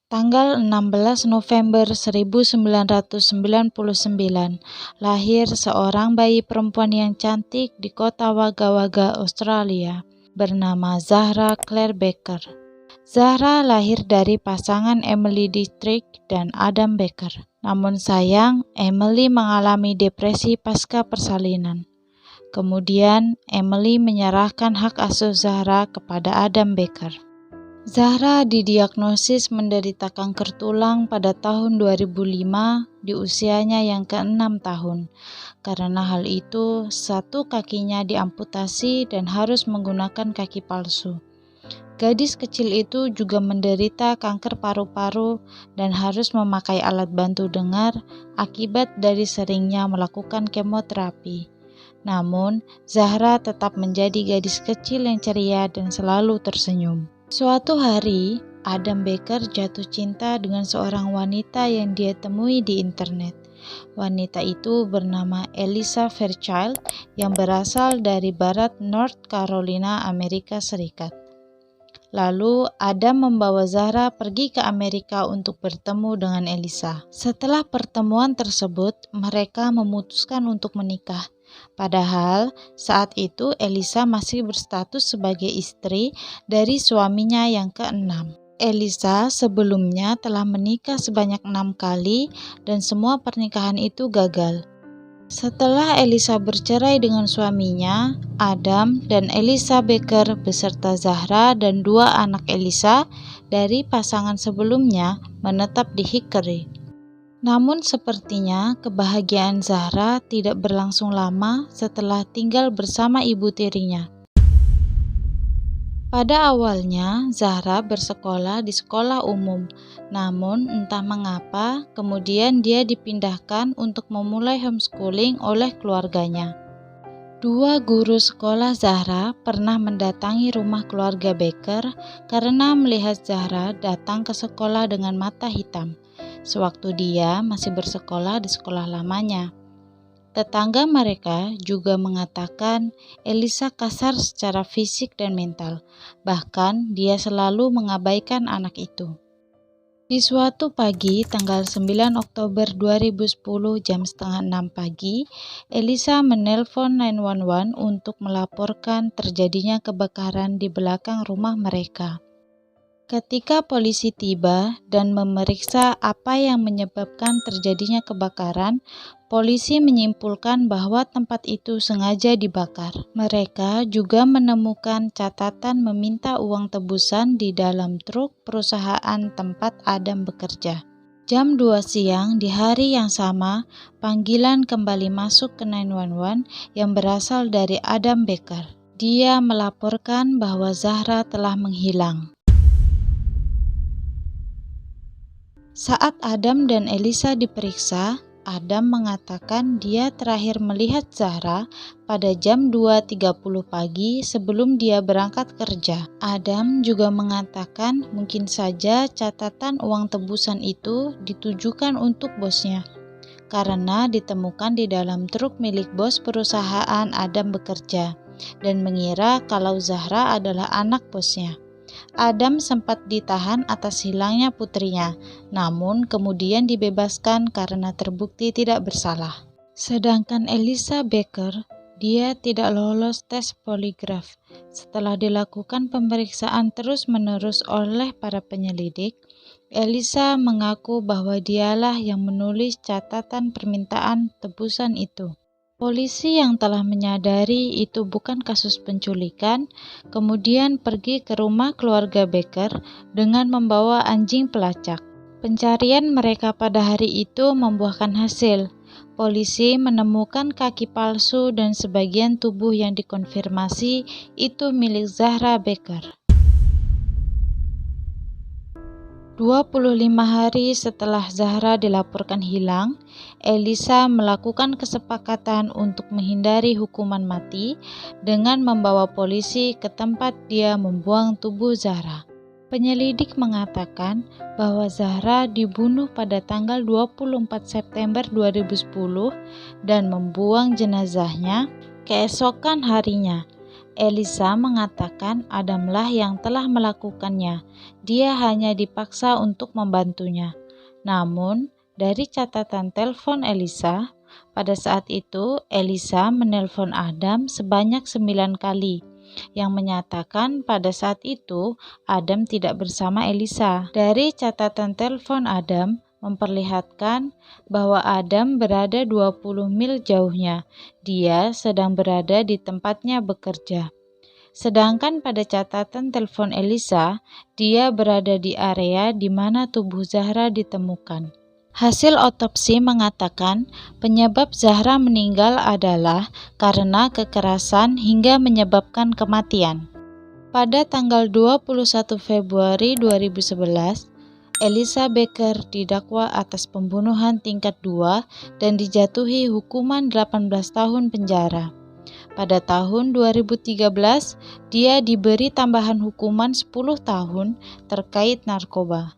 Tanggal 16 November 1999, lahir seorang bayi perempuan yang cantik di kota Wagga Wagga, Australia, bernama Zahra Claire Becker. Zahra lahir dari pasangan Emily Dietrich dan Adam Becker. Namun sayang, Emily mengalami depresi pasca persalinan. Kemudian, Emily menyerahkan hak asuh Zahra kepada Adam Becker. Zahra didiagnosis menderita kanker tulang pada tahun 2005 di usianya yang ke-6 tahun. Karena hal itu, satu kakinya diamputasi dan harus menggunakan kaki palsu. Gadis kecil itu juga menderita kanker paru-paru dan harus memakai alat bantu dengar akibat dari seringnya melakukan kemoterapi. Namun, Zahra tetap menjadi gadis kecil yang ceria dan selalu tersenyum. Suatu hari, Adam Becker jatuh cinta dengan seorang wanita yang dia temui di internet. Wanita itu bernama Elisa Fairchild yang berasal dari barat North Carolina, Amerika Serikat. Lalu, Adam membawa Zahra pergi ke Amerika untuk bertemu dengan Elisa. Setelah pertemuan tersebut, mereka memutuskan untuk menikah. Padahal saat itu Elisa masih berstatus sebagai istri dari suaminya yang ke-6. Elisa sebelumnya telah menikah sebanyak 6 kali dan semua pernikahan itu gagal. Setelah Elisa bercerai dengan suaminya, Adam dan Elisa Becker beserta Zahra dan 2 anak Elisa dari pasangan sebelumnya menetap di Hickory. Namun sepertinya kebahagiaan Zahra tidak berlangsung lama setelah tinggal bersama ibu tirinya. Pada awalnya, Zahra bersekolah di sekolah umum, namun entah mengapa kemudian dia dipindahkan untuk memulai homeschooling oleh keluarganya. 2 guru sekolah Zahra pernah mendatangi rumah keluarga Becker karena melihat Zahra datang ke sekolah dengan mata hitam, sewaktu dia masih bersekolah di sekolah lamanya. Tetangga mereka juga mengatakan Elisa kasar secara fisik dan mental, bahkan dia selalu mengabaikan anak itu. Di suatu pagi, tanggal 9 Oktober 2010 jam setengah 6 pagi, Elisa menelpon 911 untuk melaporkan terjadinya kebakaran di belakang rumah mereka. Ketika polisi tiba dan memeriksa apa yang menyebabkan terjadinya kebakaran, polisi menyimpulkan bahwa tempat itu sengaja dibakar. Mereka juga menemukan catatan meminta uang tebusan di dalam truk perusahaan tempat Adam bekerja. Jam 2 siang di hari yang sama, panggilan kembali masuk ke 911 yang berasal dari Adam Becker. Dia melaporkan bahwa Zahra telah menghilang. Saat Adam dan Elisa diperiksa, Adam mengatakan dia terakhir melihat Zahra pada jam 2.30 pagi sebelum dia berangkat kerja. Adam juga mengatakan mungkin saja catatan uang tebusan itu ditujukan untuk bosnya, karena ditemukan di dalam truk milik bos perusahaan Adam bekerja, dan mengira kalau Zahra adalah anak bosnya. Adam sempat ditahan atas hilangnya putrinya, namun kemudian dibebaskan karena terbukti tidak bersalah. Sedangkan Elisa Becker, dia tidak lolos tes poligraf. Setelah dilakukan pemeriksaan terus-menerus oleh para penyelidik, Elisa mengaku bahwa dialah yang menulis catatan permintaan tebusan itu. Polisi yang telah menyadari itu bukan kasus penculikan, kemudian pergi ke rumah keluarga Becker dengan membawa anjing pelacak. Pencarian mereka pada hari itu membuahkan hasil. Polisi menemukan kaki palsu dan sebagian tubuh yang dikonfirmasi itu milik Zahra Becker. 25 hari setelah Zahra dilaporkan hilang, Elisa melakukan kesepakatan untuk menghindari hukuman mati dengan membawa polisi ke tempat dia membuang tubuh Zahra. Penyelidik mengatakan bahwa Zahra dibunuh pada tanggal 24 September 2010 dan membuang jenazahnya keesokan harinya. Elisa mengatakan Adamlah yang telah melakukannya. Dia hanya dipaksa untuk membantunya. Namun, dari catatan telepon Elisa, pada saat itu Elisa menelpon Adam sebanyak 9 kali, yang menyatakan pada saat itu Adam tidak bersama Elisa. Dari catatan telepon Adam memperlihatkan bahwa Adam berada 20 mil jauhnya. Dia sedang berada di tempatnya bekerja. Sedangkan pada catatan telepon Elisa, dia berada di area di mana tubuh Zahra ditemukan. Hasil otopsi mengatakan penyebab Zahra meninggal adalah karena kekerasan hingga menyebabkan kematian. Pada tanggal 21 Februari 2011, Elisa Becker didakwa atas pembunuhan tingkat 2 dan dijatuhi hukuman 18 tahun penjara. Pada tahun 2013, dia diberi tambahan hukuman 10 tahun terkait narkoba.